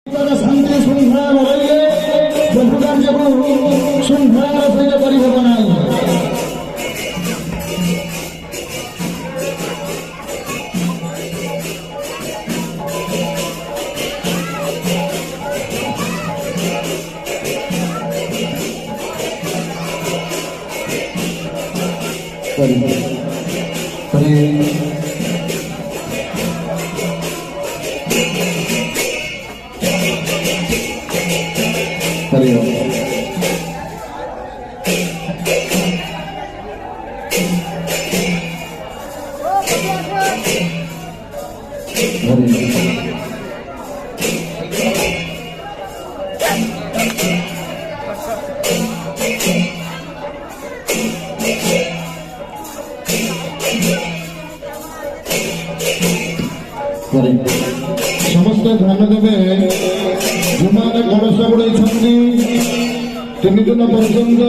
शांति श्रृंखला रही प्रभु कार्य को श्रृंखला सहित करना समस्त ध्यान देवे जो मैंने कलश बुड़े तीन दिन पर्यंत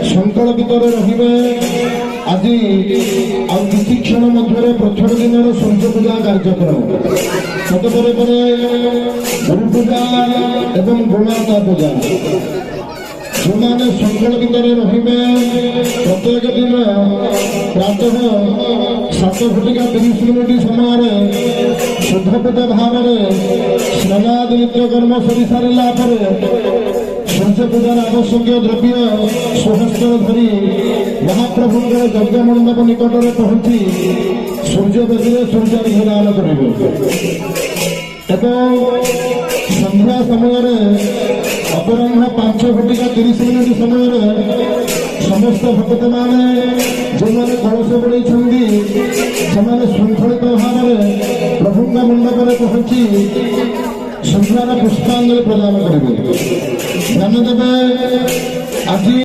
संकल्पित रे आज किसी क्षण मध्य प्रथम दिन सूर्य पूजा कार्यक्रम तत्पर गुरु पूजा एवं गोमाता पूजा जो मैंने संकल्पित रे प्रत्येक दिन प्रातः 7:30 मिनिट समय शुद्धपूत भाव स्नानादि नित्यकर्म सरी सारा सूर्य पूजार आवश्यक द्रव्य स्वहस्त धरी महाप्रभु यज्ञ मंडप निकट में पहुंची सूर्य बेदी सूर्य निधान करेंगे संध्या समय अपराह 5:30 मिनिट समय समस्त भक्त मैंने जो मैंने कलश बुड़े से श्रृंखलित भाव में प्रभु मंडप में पहुंची संध्यार पुष्पांजलि प्रदान करेंगे ध्यान देवे आज